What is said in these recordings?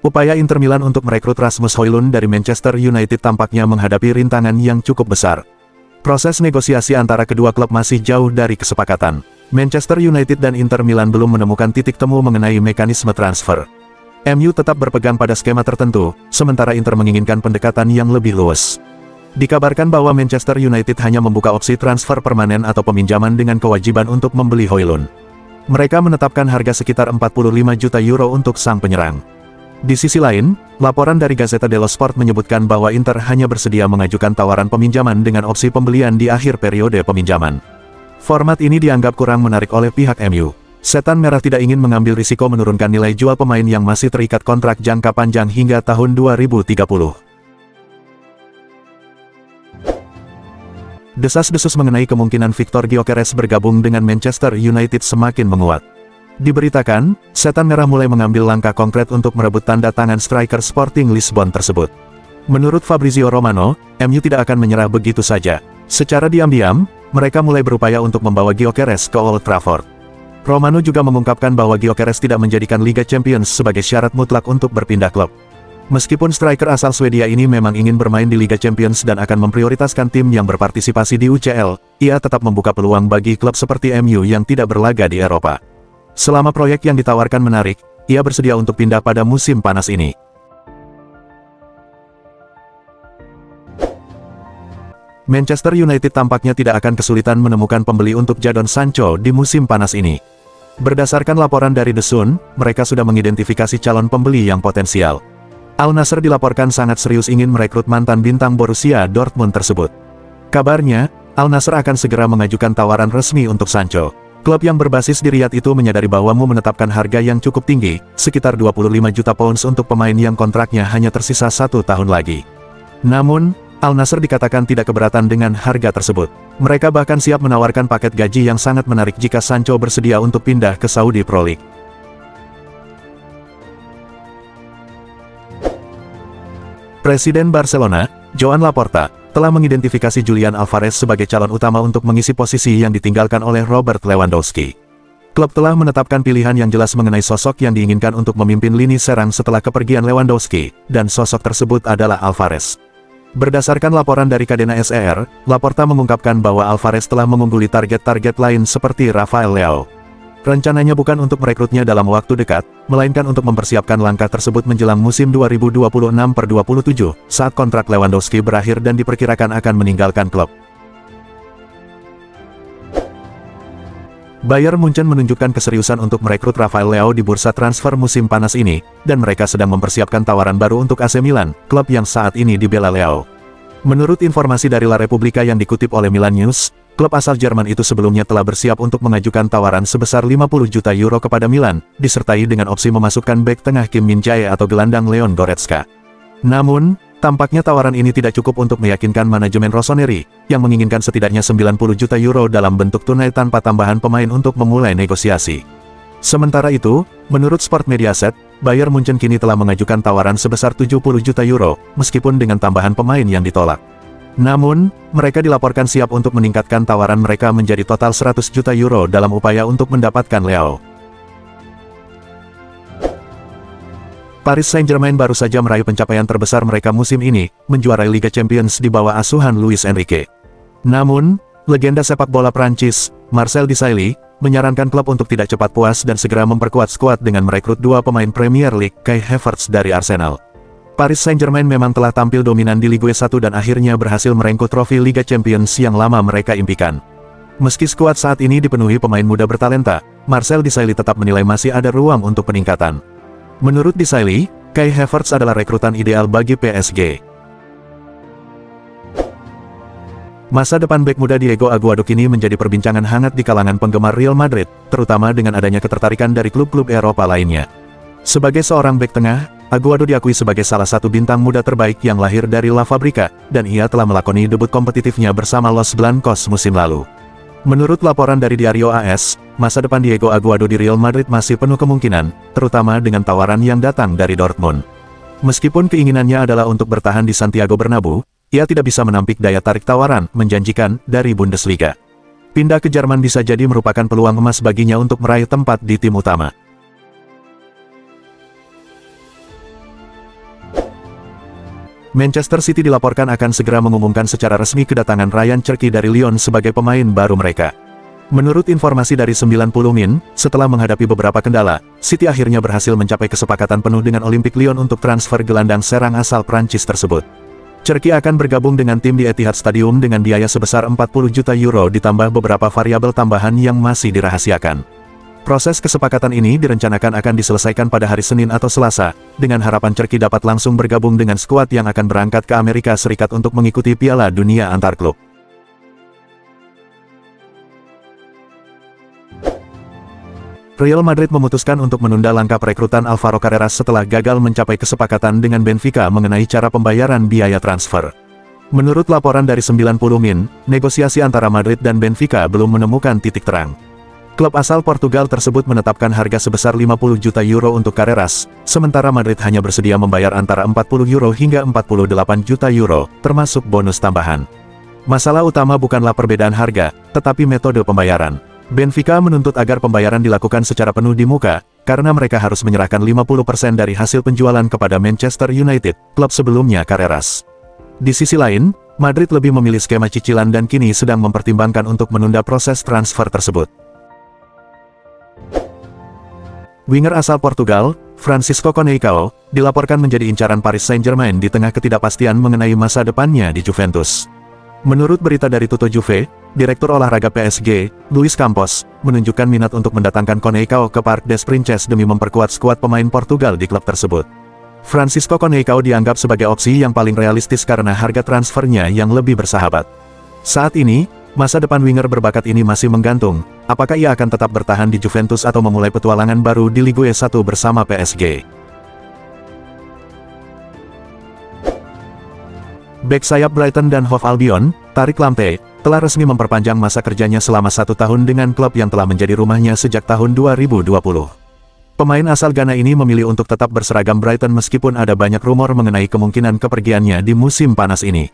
Upaya Inter Milan untuk merekrut Rasmus Højlund dari Manchester United tampaknya menghadapi rintangan yang cukup besar. Proses negosiasi antara kedua klub masih jauh dari kesepakatan. Manchester United dan Inter Milan belum menemukan titik temu mengenai mekanisme transfer. MU tetap berpegang pada skema tertentu, sementara Inter menginginkan pendekatan yang lebih luas. Dikabarkan bahwa Manchester United hanya membuka opsi transfer permanen atau peminjaman dengan kewajiban untuk membeli Højlund. Mereka menetapkan harga sekitar 45 juta euro untuk sang penyerang. Di sisi lain, laporan dari Gazzetta dello Sport menyebutkan bahwa Inter hanya bersedia mengajukan tawaran peminjaman dengan opsi pembelian di akhir periode peminjaman. Format ini dianggap kurang menarik oleh pihak MU. Setan Merah tidak ingin mengambil risiko menurunkan nilai jual pemain yang masih terikat kontrak jangka panjang hingga tahun 2030. Desas-desus mengenai kemungkinan Victor Gyökeres bergabung dengan Manchester United semakin menguat. Diberitakan, Setan Merah mulai mengambil langkah konkret untuk merebut tanda tangan striker Sporting Lisbon tersebut. Menurut Fabrizio Romano, MU tidak akan menyerah begitu saja. Secara diam-diam, mereka mulai berupaya untuk membawa Gyökeres ke Old Trafford. Romano juga mengungkapkan bahwa Gyökeres tidak menjadikan Liga Champions sebagai syarat mutlak untuk berpindah klub. Meskipun striker asal Swedia ini memang ingin bermain di Liga Champions dan akan memprioritaskan tim yang berpartisipasi di UCL, ia tetap membuka peluang bagi klub seperti MU yang tidak berlaga di Eropa. Selama proyek yang ditawarkan menarik, ia bersedia untuk pindah pada musim panas ini. Manchester United tampaknya tidak akan kesulitan menemukan pembeli untuk Jadon Sancho di musim panas ini. Berdasarkan laporan dari The Sun, mereka sudah mengidentifikasi calon pembeli yang potensial. Al Nassr dilaporkan sangat serius ingin merekrut mantan bintang Borussia Dortmund tersebut. Kabarnya, Al Nassr akan segera mengajukan tawaran resmi untuk Sancho. Klub yang berbasis di Riyadh itu menyadari bahwa MU menetapkan harga yang cukup tinggi, sekitar 25 juta pounds untuk pemain yang kontraknya hanya tersisa 1 tahun lagi. Namun, Al Nassr dikatakan tidak keberatan dengan harga tersebut. Mereka bahkan siap menawarkan paket gaji yang sangat menarik jika Sancho bersedia untuk pindah ke Saudi Pro League. Presiden Barcelona, Joan Laporta, telah mengidentifikasi Julian Alvarez sebagai calon utama untuk mengisi posisi yang ditinggalkan oleh Robert Lewandowski. Klub telah menetapkan pilihan yang jelas mengenai sosok yang diinginkan untuk memimpin lini serang setelah kepergian Lewandowski, dan sosok tersebut adalah Alvarez. Berdasarkan laporan dari Cadena SER, Laporta mengungkapkan bahwa Alvarez telah mengungguli target-target lain seperti Rafael Leao. Rencananya bukan untuk merekrutnya dalam waktu dekat, melainkan untuk mempersiapkan langkah tersebut menjelang musim 2026-27, saat kontrak Lewandowski berakhir dan diperkirakan akan meninggalkan klub. Bayern Munchen menunjukkan keseriusan untuk merekrut Rafael Leao di bursa transfer musim panas ini, dan mereka sedang mempersiapkan tawaran baru untuk AC Milan, klub yang saat ini dibela Leao. Menurut informasi dari La Repubblica yang dikutip oleh Milan News, klub asal Jerman itu sebelumnya telah bersiap untuk mengajukan tawaran sebesar 50 juta euro kepada Milan, disertai dengan opsi memasukkan bek tengah Kim Min-jae atau gelandang Leon Goretzka. Namun, tampaknya tawaran ini tidak cukup untuk meyakinkan manajemen Rossoneri, yang menginginkan setidaknya 90 juta euro dalam bentuk tunai tanpa tambahan pemain untuk memulai negosiasi. Sementara itu, menurut Sport Mediaset, Bayern Munchen kini telah mengajukan tawaran sebesar 70 juta euro, meskipun dengan tambahan pemain yang ditolak. Namun, mereka dilaporkan siap untuk meningkatkan tawaran mereka menjadi total 100 juta euro dalam upaya untuk mendapatkan Leao. Paris Saint-Germain baru saja meraih pencapaian terbesar mereka musim ini, menjuarai Liga Champions di bawah asuhan Luis Enrique. Namun, legenda sepak bola Prancis, Marcel Desailly, menyarankan klub untuk tidak cepat puas dan segera memperkuat skuad dengan merekrut 2 pemain Premier League, Kai Havertz dari Arsenal. Paris Saint-Germain memang telah tampil dominan di Ligue 1 dan akhirnya berhasil merengkuh trofi Liga Champions yang lama mereka impikan. Meski skuad saat ini dipenuhi pemain muda bertalenta, Marcel Desailly tetap menilai masih ada ruang untuk peningkatan. Menurut Desailly, Kai Havertz adalah rekrutan ideal bagi PSG. Masa depan bek muda Diego Aguado kini menjadi perbincangan hangat di kalangan penggemar Real Madrid, terutama dengan adanya ketertarikan dari klub-klub Eropa lainnya. Sebagai seorang bek tengah, Aguado diakui sebagai salah satu bintang muda terbaik yang lahir dari La Fabrica, dan ia telah melakoni debut kompetitifnya bersama Los Blancos musim lalu. Menurut laporan dari Diario AS, masa depan Diego Aguado di Real Madrid masih penuh kemungkinan, terutama dengan tawaran yang datang dari Dortmund. Meskipun keinginannya adalah untuk bertahan di Santiago Bernabeu, ia tidak bisa menampik daya tarik tawaran menjanjikan dari Bundesliga. Pindah ke Jerman bisa jadi merupakan peluang emas baginya untuk meraih tempat di tim utama. Manchester City dilaporkan akan segera mengumumkan secara resmi kedatangan Ryan Cherki dari Lyon sebagai pemain baru mereka. Menurut informasi dari 90 Min, setelah menghadapi beberapa kendala, City akhirnya berhasil mencapai kesepakatan penuh dengan Olympique Lyon untuk transfer gelandang serang asal Prancis tersebut. Cherki akan bergabung dengan tim di Etihad Stadium dengan biaya sebesar 40 juta euro ditambah beberapa variabel tambahan yang masih dirahasiakan. Proses kesepakatan ini direncanakan akan diselesaikan pada hari Senin atau Selasa, dengan harapan Cherki dapat langsung bergabung dengan skuad yang akan berangkat ke Amerika Serikat untuk mengikuti Piala Dunia antar klub. Real Madrid memutuskan untuk menunda langkah perekrutan Alvaro Carreras setelah gagal mencapai kesepakatan dengan Benfica mengenai cara pembayaran biaya transfer. Menurut laporan dari 90 Min, negosiasi antara Madrid dan Benfica belum menemukan titik terang. Klub asal Portugal tersebut menetapkan harga sebesar 50 juta euro untuk Carreras, sementara Madrid hanya bersedia membayar antara 40 euro hingga 48 juta euro, termasuk bonus tambahan. Masalah utama bukanlah perbedaan harga, tetapi metode pembayaran. Benfica menuntut agar pembayaran dilakukan secara penuh di muka, karena mereka harus menyerahkan 50% dari hasil penjualan kepada Manchester United, klub sebelumnya Carreras. Di sisi lain, Madrid lebih memilih skema cicilan dan kini sedang mempertimbangkan untuk menunda proses transfer tersebut. Winger asal Portugal, Francisco Conceição, dilaporkan menjadi incaran Paris Saint-Germain di tengah ketidakpastian mengenai masa depannya di Juventus. Menurut berita dari Tutto Juve, Direktur Olahraga PSG, Luis Campos, menunjukkan minat untuk mendatangkan Conceição ke Parc des Princes demi memperkuat skuad pemain Portugal di klub tersebut. Francisco Conceição dianggap sebagai opsi yang paling realistis karena harga transfernya yang lebih bersahabat. Saat ini, masa depan winger berbakat ini masih menggantung, apakah ia akan tetap bertahan di Juventus atau memulai petualangan baru di Ligue 1 bersama PSG. Bek sayap Brighton dan Hove Albion, Tariq Lamptey, telah resmi memperpanjang masa kerjanya selama 1 tahun dengan klub yang telah menjadi rumahnya sejak tahun 2020. Pemain asal Ghana ini memilih untuk tetap berseragam Brighton meskipun ada banyak rumor mengenai kemungkinan kepergiannya di musim panas ini.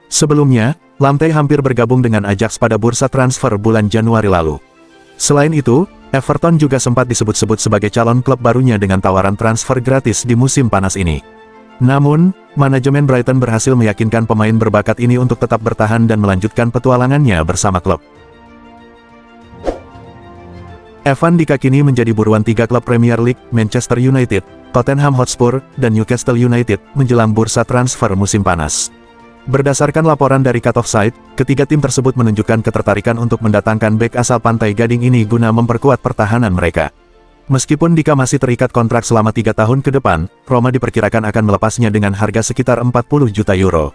Sebelumnya, Lamptey hampir bergabung dengan Ajax pada bursa transfer bulan Januari lalu. Selain itu, Everton juga sempat disebut-sebut sebagai calon klub barunya dengan tawaran transfer gratis di musim panas ini. Namun, manajemen Brighton berhasil meyakinkan pemain berbakat ini untuk tetap bertahan dan melanjutkan petualangannya bersama klub. Evan Dika kini menjadi buruan 3 klub Premier League, Manchester United, Tottenham Hotspur, dan Newcastle United, menjelang bursa transfer musim panas. Berdasarkan laporan dari Cut Offside, ketiga tim tersebut menunjukkan ketertarikan untuk mendatangkan bek asal Pantai Gading ini guna memperkuat pertahanan mereka. Meskipun Dika masih terikat kontrak selama 3 tahun ke depan, Roma diperkirakan akan melepasnya dengan harga sekitar 40 juta euro.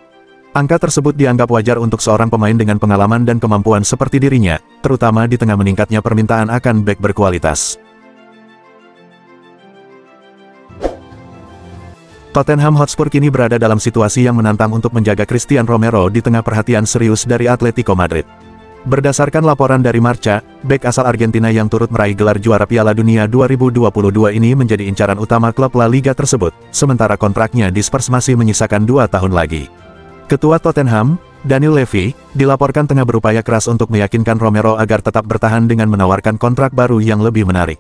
Angka tersebut dianggap wajar untuk seorang pemain dengan pengalaman dan kemampuan seperti dirinya, terutama di tengah meningkatnya permintaan akan bek berkualitas. Tottenham Hotspur kini berada dalam situasi yang menantang untuk menjaga Christian Romero di tengah perhatian serius dari Atletico Madrid. Berdasarkan laporan dari Marca, bek asal Argentina yang turut meraih gelar juara Piala Dunia 2022 ini menjadi incaran utama klub La Liga tersebut, sementara kontraknya di Spurs masih menyisakan 2 tahun lagi. Ketua Tottenham, Daniel Levy, dilaporkan tengah berupaya keras untuk meyakinkan Romero agar tetap bertahan dengan menawarkan kontrak baru yang lebih menarik.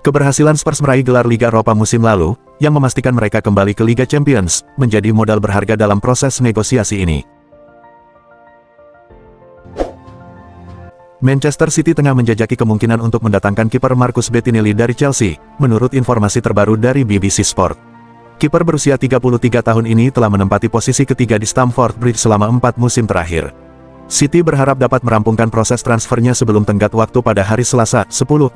Keberhasilan Spurs meraih gelar Liga Eropa musim lalu, yang memastikan mereka kembali ke Liga Champions, menjadi modal berharga dalam proses negosiasi ini. Manchester City tengah menjajaki kemungkinan untuk mendatangkan kiper Marcus Bettinelli dari Chelsea, menurut informasi terbaru dari BBC Sport. Kiper berusia 33 tahun ini telah menempati posisi ketiga di Stamford Bridge selama 4 musim terakhir. City berharap dapat merampungkan proses transfernya sebelum tenggat waktu pada hari Selasa, 10.06.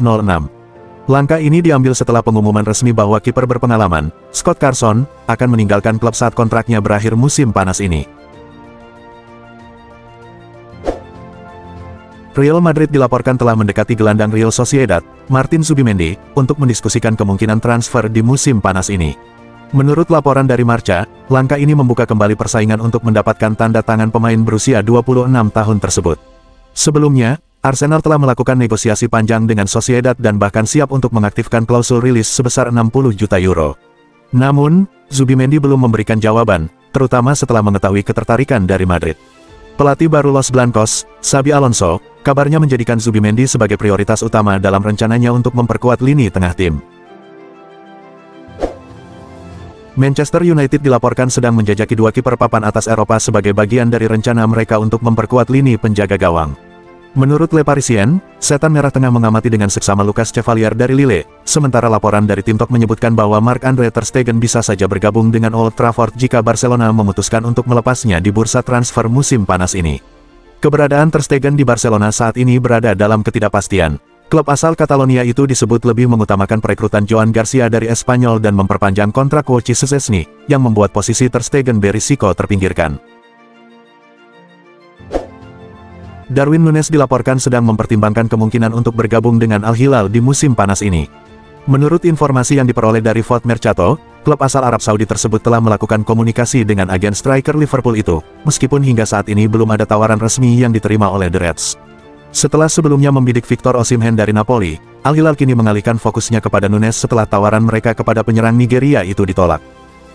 Langkah ini diambil setelah pengumuman resmi bahwa kiper berpengalaman, Scott Carson, akan meninggalkan klub saat kontraknya berakhir musim panas ini. Real Madrid dilaporkan telah mendekati gelandang Real Sociedad, Martin Zubimendi, untuk mendiskusikan kemungkinan transfer di musim panas ini. Menurut laporan dari Marca, langkah ini membuka kembali persaingan untuk mendapatkan tanda tangan pemain berusia 26 tahun tersebut. Sebelumnya, Arsenal telah melakukan negosiasi panjang dengan Sociedad dan bahkan siap untuk mengaktifkan klausul rilis sebesar 60 juta euro. Namun, Zubimendi belum memberikan jawaban, terutama setelah mengetahui ketertarikan dari Madrid. Pelatih baru Los Blancos, Xabi Alonso, kabarnya menjadikan Zubimendi sebagai prioritas utama dalam rencananya untuk memperkuat lini tengah tim. Manchester United dilaporkan sedang menjajaki dua kiper papan atas Eropa sebagai bagian dari rencana mereka untuk memperkuat lini penjaga gawang. Menurut Le Parisien, Setan Merah tengah mengamati dengan seksama Lucas Chevalier dari Lille, sementara laporan dari Tim Talk menyebutkan bahwa Marc-Andre ter Stegen bisa saja bergabung dengan Old Trafford jika Barcelona memutuskan untuk melepasnya di bursa transfer musim panas ini. Keberadaan ter Stegen di Barcelona saat ini berada dalam ketidakpastian. Klub asal Catalonia itu disebut lebih mengutamakan perekrutan Joan Garcia dari Espanyol dan memperpanjang kontrak Wojciech Szczesny, yang membuat posisi ter Stegen berisiko terpinggirkan. Darwin Núñez dilaporkan sedang mempertimbangkan kemungkinan untuk bergabung dengan Al Hilal di musim panas ini. Menurut informasi yang diperoleh dari Foot Mercato, klub asal Arab Saudi tersebut telah melakukan komunikasi dengan agen striker Liverpool itu, meskipun hingga saat ini belum ada tawaran resmi yang diterima oleh The Reds. Setelah sebelumnya membidik Victor Osimhen dari Napoli, Al Hilal kini mengalihkan fokusnya kepada Núñez setelah tawaran mereka kepada penyerang Nigeria itu ditolak.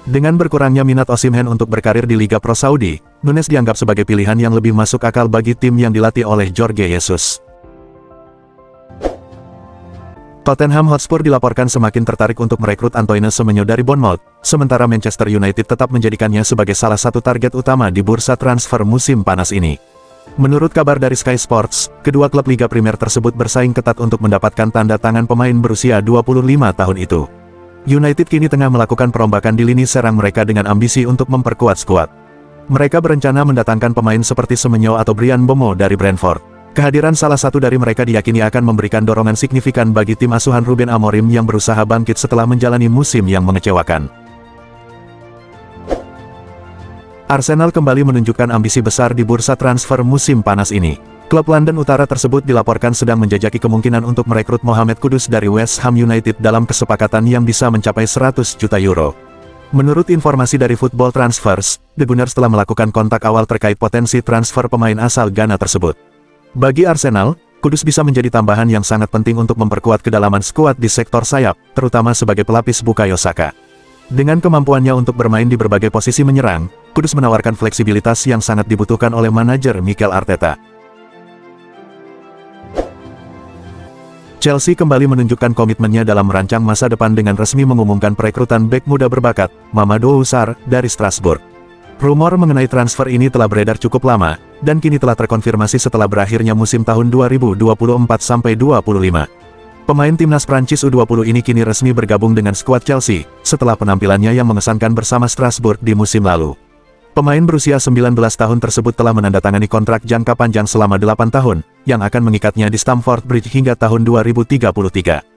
Dengan berkurangnya minat Osimhen untuk berkarir di Liga Pro Saudi, Núñez dianggap sebagai pilihan yang lebih masuk akal bagi tim yang dilatih oleh Jorge Jesus. Tottenham Hotspur dilaporkan semakin tertarik untuk merekrut Antoine Semenyo dari Bournemouth, sementara Manchester United tetap menjadikannya sebagai salah satu target utama di bursa transfer musim panas ini. Menurut kabar dari Sky Sports, kedua klub Liga Primer tersebut bersaing ketat untuk mendapatkan tanda tangan pemain berusia 25 tahun itu. United kini tengah melakukan perombakan di lini serang mereka dengan ambisi untuk memperkuat skuad. Mereka berencana mendatangkan pemain seperti Semenyo atau Bryan Mbeumo dari Brentford. Kehadiran salah satu dari mereka diyakini akan memberikan dorongan signifikan bagi tim asuhan Ruben Amorim yang berusaha bangkit setelah menjalani musim yang mengecewakan. Arsenal kembali menunjukkan ambisi besar di bursa transfer musim panas ini. Klub London Utara tersebut dilaporkan sedang menjajaki kemungkinan untuk merekrut Mohamed Kudus dari West Ham United dalam kesepakatan yang bisa mencapai 100 juta euro. Menurut informasi dari Football Transfers, The Gunners telah melakukan kontak awal terkait potensi transfer pemain asal Ghana tersebut. Bagi Arsenal, Kudus bisa menjadi tambahan yang sangat penting untuk memperkuat kedalaman skuad di sektor sayap, terutama sebagai pelapis Bukayo Saka. Dengan kemampuannya untuk bermain di berbagai posisi menyerang, Kudus menawarkan fleksibilitas yang sangat dibutuhkan oleh manajer Mikel Arteta. Chelsea kembali menunjukkan komitmennya dalam merancang masa depan dengan resmi mengumumkan perekrutan bek muda berbakat, Mamadou Sarr, dari Strasbourg. Rumor mengenai transfer ini telah beredar cukup lama, dan kini telah terkonfirmasi setelah berakhirnya musim tahun 2024-25. Pemain timnas Prancis U20 ini kini resmi bergabung dengan skuad Chelsea, setelah penampilannya yang mengesankan bersama Strasbourg di musim lalu. Pemain berusia 19 tahun tersebut telah menandatangani kontrak jangka panjang selama 8 tahun, yang akan mengikatnya di Stamford Bridge hingga tahun 2033.